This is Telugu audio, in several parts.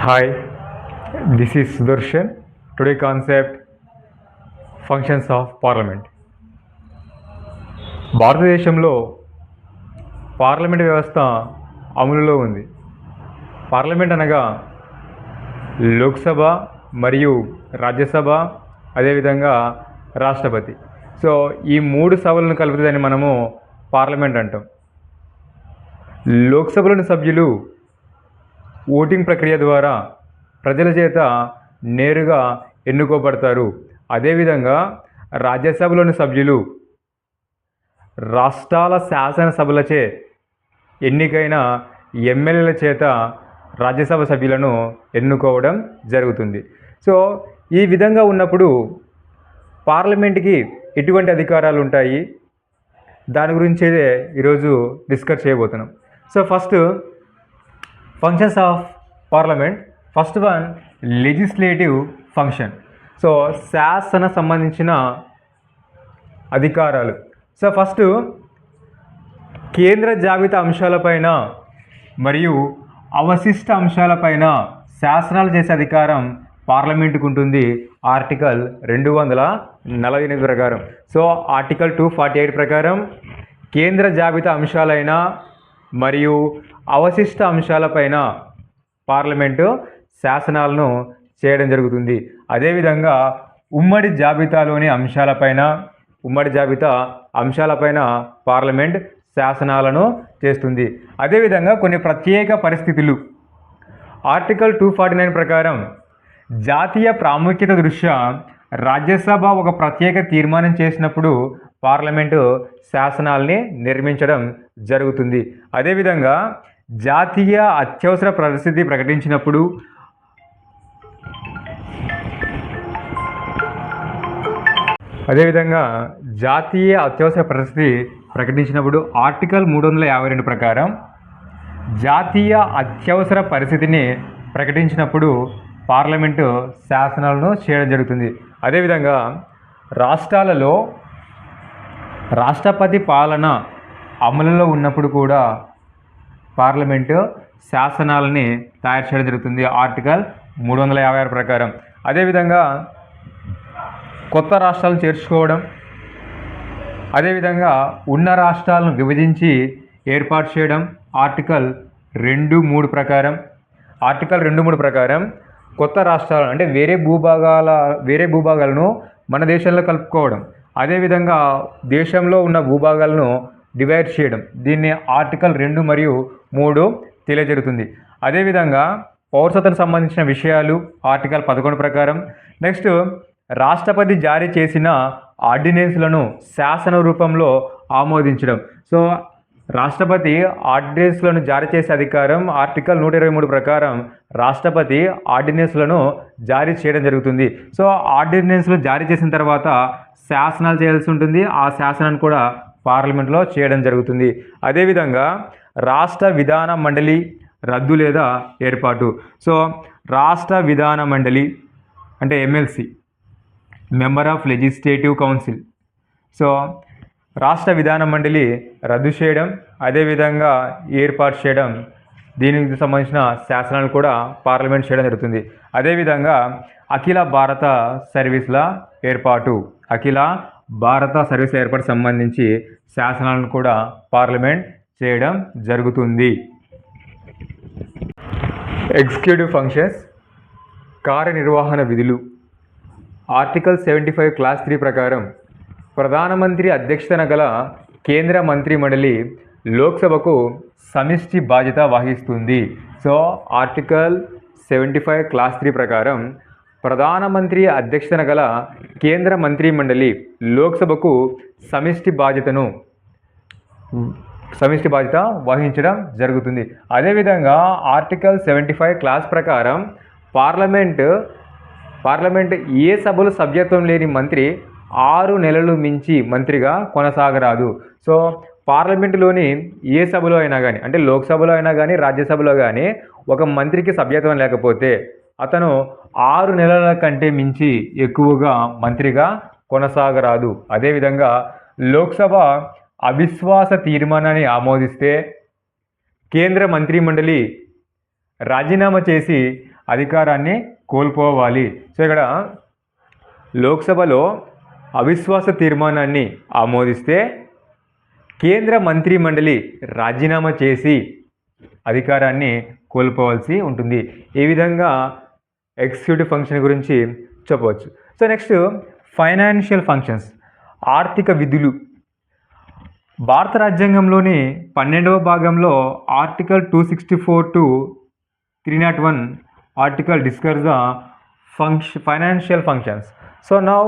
Hi, this is Sudarshan. Today concept functions of parliament. భారతదేశంలో పార్లమెంట్ వ్యవస్థ అమలులో ఉంది. పార్లమెంట్ అనగా లోక్సభ మరియు రాజ్యసభ, అదేవిధంగా రాష్ట్రపతి. సో ఈ మూడు సభలను కలుపుతుందని మనము పార్లమెంట్ అంటాం. లోక్సభలోని సభ్యులు ఓటింగ్ ప్రక్రియ ద్వారా ప్రజల చేత నేరుగా ఎన్నుకోబడతారు. అదేవిధంగా రాజ్యసభలోని సభ్యులు రాష్ట్రాల శాసనసభలచే ఎన్నికైన ఎమ్మెల్యేల చేత రాజ్యసభ సభ్యులను ఎన్నుకోవడం జరుగుతుంది. సో ఈ విధంగా ఉన్నప్పుడు పార్లమెంట్కి ఎటువంటి అధికారాలు ఉంటాయి, దాని గురించే ఈరోజు డిస్కస్ చేయబోతున్నాం. So first functions of parliament. First one legislative function. So శాసన సంబంధించిన అధికారాలు. సో ఫస్ట్ కేంద్ర జాబితా అంశాలపైన మరియు అవశిష్ట అంశాలపైన శాసనాలు చేసే అధికారం పార్లమెంటుకు ఉంటుంది. ఆర్టికల్ 248 ప్రకారం. సో ఆర్టికల్ 248 ప్రకారం కేంద్ర జాబితా అంశాలైన మరియు అవశిష్ట అంశాలపైన పార్లమెంటు శాసనాలను చేయడం జరుగుతుంది. అదేవిధంగా ఉమ్మడి జాబితా అంశాలపైన పార్లమెంట్ శాసనాలను చేస్తుంది. అదేవిధంగా కొన్ని ప్రత్యేక పరిస్థితులు. ఆర్టికల్ 249 ప్రకారం జాతీయ ప్రాముఖ్యత దృష్ట్యా రాజ్యసభ ఒక ప్రత్యేక తీర్మానం చేసినప్పుడు పార్లమెంటు శాసనాల్ని నిర్మించడం జరుగుతుంది. అదేవిధంగా జాతీయ అత్యవసర పరిస్థితి ప్రకటించినప్పుడు ఆర్టికల్ 352 ప్రకారం జాతీయ అత్యవసర పరిస్థితిని ప్రకటించినప్పుడు పార్లమెంటు శాసనాలను చేయడం జరుగుతుంది. అదేవిధంగా రాష్ట్రాలలో రాష్ట్రపతి పాలన అమలులో ఉన్నప్పుడు కూడా పార్లమెంటు శాసనాలని తయారు చేయడం జరుగుతుంది. ఆర్టికల్ 356 ప్రకారం. అదేవిధంగా కొత్త రాష్ట్రాలను చేర్చుకోవడం, అదేవిధంగా ఉన్న రాష్ట్రాలను విభజించి ఏర్పాటు చేయడం ఆర్టికల్ 23 ప్రకారం కొత్త రాష్ట్రాలు అంటే వేరే భూభాగాలను మన దేశంలో కలుపుకోవడం, అదేవిధంగా దేశంలో ఉన్న భూభాగాలను డివైడ్ చేయడం, దీన్ని ఆర్టికల్ 2 మరియు 3 తెలియజేస్తుంది. అదేవిధంగా పౌరసత్వానికి సంబంధించిన విషయాలు ఆర్టికల్ 11 ప్రకారం. నెక్స్ట్ రాష్ట్రపతి జారీ చేసిన ఆర్డినెన్స్లను శాసన రూపంలో ఆమోదించడం. సో రాష్ట్రపతి ఆర్డినెన్స్లను జారీ చేసే అధికారం ఆర్టికల్ 123 ప్రకారం రాష్ట్రపతి ఆర్డినెన్స్లను జారీ చేయడం జరుగుతుంది. సో ఆర్డినెన్స్లు జారీ చేసిన తర్వాత శాసనాలు చేయాల్సి ఉంటుంది. ఆ శాసనాన్ని కూడా పార్లమెంట్లో చేయడం జరుగుతుంది. అదేవిధంగా రాష్ట్ర విధాన మండలి రద్దు లేదా ఏర్పాటు. సో రాష్ట్ర విధాన మండలి అంటే MLC, member of legislative council. So రాష్ట్ర విధాన మండలి రద్దు చేయడం, అదేవిధంగా ఏర్పాటు చేయడం, దీనికి సంబంధించిన శాసనాలు కూడా పార్లమెంట్ చేయడం జరుగుతుంది. అదేవిధంగా అఖిల భారత సర్వీసుల ఏర్పాటు సంబంధించి శాసనాలను కూడా పార్లమెంట్ చేయడం జరుగుతుంది. ఎగ్జిక్యూటివ్ ఫంక్షన్స్, కార్యనిర్వహణ విధులు. ఆర్టికల్ 75 క్లాస్ 3 ప్రకారం ప్రధానమంత్రి అధ్యక్షతన గల కేంద్ర మంత్రి మండలి లోక్సభకు సమిష్టి బాధ్యత వహిస్తుంది. సో ఆర్టికల్ 75 క్లాస్ 3 ప్రకారం ప్రధానమంత్రి అధ్యక్షతన గల కేంద్ర మంత్రి మండలి లోక్సభకు సమిష్టి బాధ్యత వహించడం జరుగుతుంది. అదేవిధంగా ఆర్టికల్ 75 క్లాస్ ప్రకారం పార్లమెంట్ ఏ సభలో సభ్యత్వం లేని మంత్రి 6 నెలలు మించి మంత్రిగా కొనసాగరాదు. సో పార్లమెంటులోని ఏ సభలో అయినా కానీ, అంటే లోక్సభలో అయినా కానీ రాజ్యసభలో కానీ ఒక మంత్రికి సభ్యత్వం లేకపోతే అతను 6 నెలల కంటే మించి ఎక్కువగా మంత్రిగా కొనసాగరాదు. అదేవిధంగా లోక్సభ అవిశ్వాస తీర్మానాన్ని ఆమోదిస్తే కేంద్ర మంత్రి మండలి రాజీనామా చేసి అధికారాన్ని కోల్పోవాలి. సో ఇక్కడ లోక్సభలో అవిశ్వాస తీర్మానాన్ని ఆమోదిస్తే కేంద్ర మంత్రి మండలి రాజీనామా చేసి అధికారాన్ని కోల్పోవాల్సి ఉంటుంది. ఈ విధంగా ఎగ్జిక్యూటివ్ ఫంక్షన్ గురించి చెప్పవచ్చు. సో నెక్స్ట్ ఫైనాన్షియల్ ఫంక్షన్స్, ఆర్థిక విధులు. భారత రాజ్యాంగంలోని 12వ భాగంలో article 264 to 301 article discuss the financial functions. So now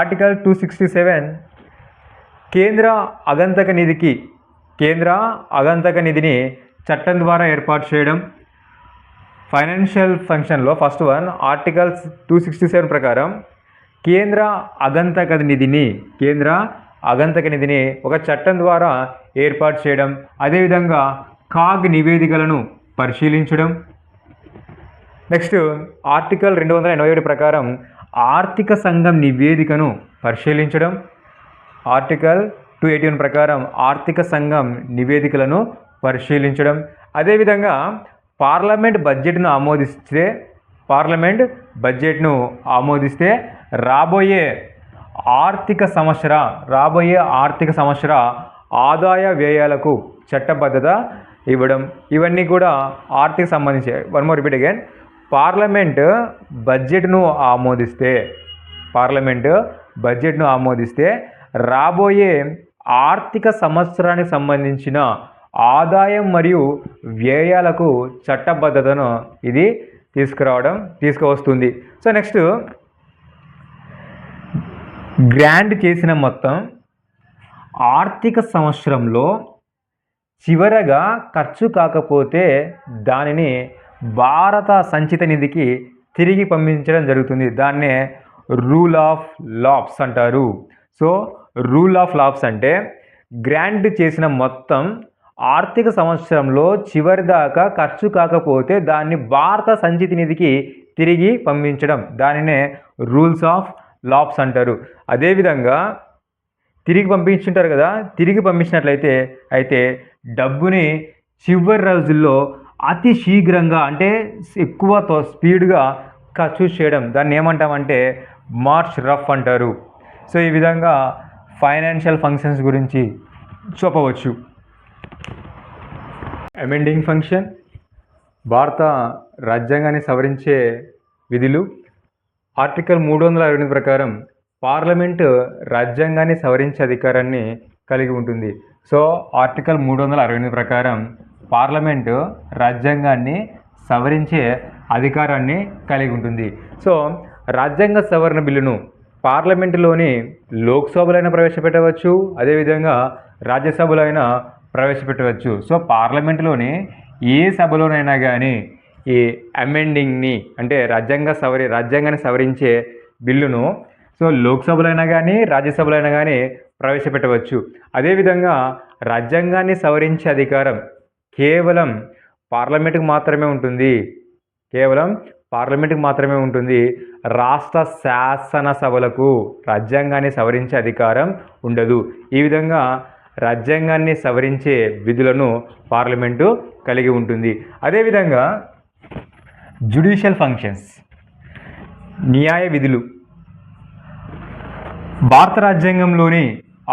article 267 కేంద్ర అగంతక నిధిని చట్టం ద్వారా ఏర్పాటు చేయడం. ఫైనాన్షియల్ ఫంక్షన్లో ఫస్ట్ వన్ ఆర్టికల్ 267 ప్రకారం కేంద్ర అగంతక నిధిని ఒక చట్టం ద్వారా ఏర్పాటు చేయడం. అదేవిధంగా కాగ్ నివేదికలను పరిశీలించడం. నెక్స్ట్ ఆర్టికల్ 287 ప్రకారం ఆర్థిక సంఘం నివేదికను పరిశీలించడం. ఆర్టికల్ 281 ప్రకారం ఆర్థిక సంఘం నివేదికలను పరిశీలించడం. అదేవిధంగా పార్లమెంట్ బడ్జెట్ను ఆమోదిస్తే రాబోయే ఆర్థిక సంవత్సర ఆదాయ వ్యయాలకు చట్టబద్ధత ఇవ్వడం. ఇవన్నీ కూడా ఆర్థిక సంబంధించి. One more repeat again, parliament బడ్జెట్ను ఆమోదిస్తే రాబోయే ఆర్థిక సంవత్సరానికి సంబంధించిన ఆదాయం మరియు వ్యయాలకు చట్టబద్ధతను ఇది తీసుకువస్తుంది. సో నెక్స్ట్ గ్రాంట్ చేసిన మొత్తం ఆర్థిక సంవత్సరంలో చివరగా ఖర్చు కాకపోతే దానిని భారత సంచిత నిధికి తిరిగి పంపించడం జరుగుతుంది. దాన్నే రూల్ ఆఫ్ లాప్స్ అంటారు. సో రూల్ ఆఫ్ లాప్స్ అంటే గ్రాంట్ చేసిన మొత్తం ఆర్థిక సంవత్సరంలో చివరి దాకా ఖర్చు కాకపోతే దాన్ని భారత సంచిత నిధికి తిరిగి పంపించడం, దానినే రూల్స్ ఆఫ్ లాప్స్ అంటారు. అదేవిధంగా తిరిగి పంపించుంటారు కదా, తిరిగి పంపించినట్లయితే డబ్బుని చివరి రోజుల్లో అతి శీఘ్రంగా అంటే ఎక్కువ స్పీడ్గా ఖర్చు చేయడం, దాన్ని ఏమంటామంటే మార్చ్ రఫ్ అంటారు. సో ఈ విధంగా ఫైనాన్షియల్ ఫంక్షన్స్ గురించి చెప్పవచ్చు. అమెండింగ్ ఫంక్షన్, భారత రాజ్యాంగాన్ని సవరించే విధులు. ఆర్టికల్ 328 ప్రకారం పార్లమెంటు రాజ్యాంగాన్ని సవరించే అధికారాన్ని కలిగి ఉంటుంది. సో ఆర్టికల్ 328 ప్రకారం పార్లమెంటు రాజ్యాంగాన్ని సవరించే అధికారాన్ని కలిగి ఉంటుంది. సో రాజ్యాంగ సవరణ బిల్లును పార్లమెంటులోని లోక్సభలో అయినా ప్రవేశపెట్టవచ్చు, అదేవిధంగా రాజ్యసభలో అయినా ప్రవేశపెట్టవచ్చు. సో పార్లమెంటులోని ఏ సభలోనైనా కానీ ఈ అమెండింగ్ని అంటే రాజ్యాంగాన్ని సవరించే బిల్లును సో లోక్సభలో అయినా కానీ రాజ్యసభలో అయినా కానీ ప్రవేశపెట్టవచ్చు. అదేవిధంగా రాజ్యాంగాన్ని సవరించే అధికారం కేవలం పార్లమెంటుకు మాత్రమే ఉంటుంది. రాష్ట్ర శాసనసభలకు రాజ్యాంగాన్ని సవరించే అధికారం ఉండదు. ఈ విధంగా రాజ్యాంగాన్ని సవరించే విధులను పార్లమెంటు కలిగి ఉంటుంది. అదేవిధంగా జ్యుడిషియల్ ఫంక్షన్స్, న్యాయ విధులు. భారత రాజ్యాంగంలోని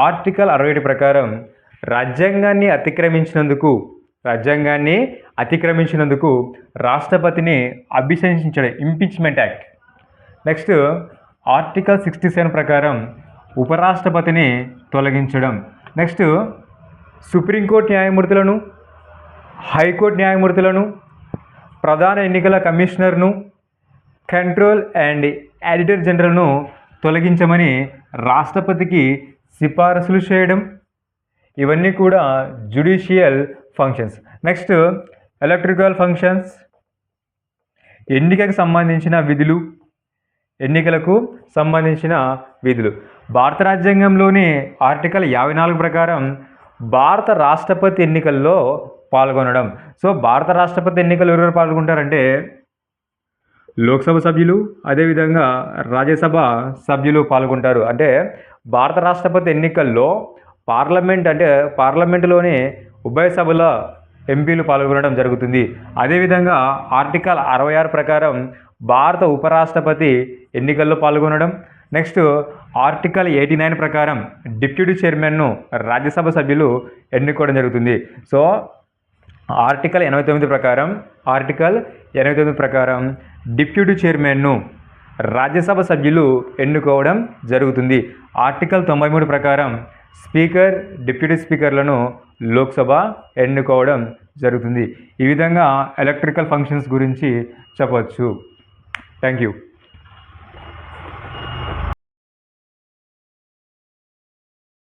ఆర్టికల్ 67 ప్రకారం రాజ్యాంగాన్ని అతిక్రమించినందుకు రాష్ట్రపతిని అభిశంసించడం ఇంపీచ్మెంట్ యాక్ట్. నెక్స్ట్ ఆర్టికల్ 67 ప్రకారం ఉపరాష్ట్రపతిని తొలగించడం. నెక్స్ట్ సుప్రీంకోర్టు న్యాయమూర్తులను, హైకోర్టు న్యాయమూర్తులను, ప్రధాన ఎన్నికల కమిషనర్ను, కంట్రోల్ అండ్ ఆడిటర్ జనరల్ను తొలగించమని రాష్ట్రపతికి సిఫారసులు చేయడం. ఇవన్నీ కూడా judicial functions. Next electrical functions, ఎన్నికలకు సంబంధించిన విధులు. భారత రాజ్యాంగంలోని ఆర్టికల్ 54 ప్రకారం భారత రాష్ట్రపతి ఎన్నికల్లో పాల్గొనడం. సో భారత రాష్ట్రపతి ఎన్నికలు ఎవరెవరు పాల్గొంటారంటే లోక్సభ సభ్యులు, అదేవిధంగా రాజ్యసభ సభ్యులు పాల్గొంటారు. అంటే భారత రాష్ట్రపతి ఎన్నికల్లో పార్లమెంటులోని ఉభయ సభల ఎంపీలు పాల్గొనడం జరుగుతుంది. అదేవిధంగా ఆర్టికల్ 66 ప్రకారం భారత ఉపరాష్ట్రపతి ఎన్నికల్లో పాల్గొనడం. నెక్స్ట్ ఆర్టికల్ 89 ప్రకారం డిప్యూటీ చైర్మన్ను రాజ్యసభ సభ్యులు ఎన్నుకోవడం జరుగుతుంది. సో ఆర్టికల్ 89 ప్రకారం డిప్యూటీ చైర్మన్ను రాజ్యసభ సభ్యులు ఎన్నుకోవడం జరుగుతుంది. ఆర్టికల్ 93 ప్రకారం స్పీకర్, డిప్యూటీ స్పీకర్లను లోక్సభ ఎన్నుకోవడం జరుగుతుంది. ఈ విధంగా ఎలక్ట్రికల్ ఫంక్షన్స్ గురించి చెప్పవచ్చు. Thank you.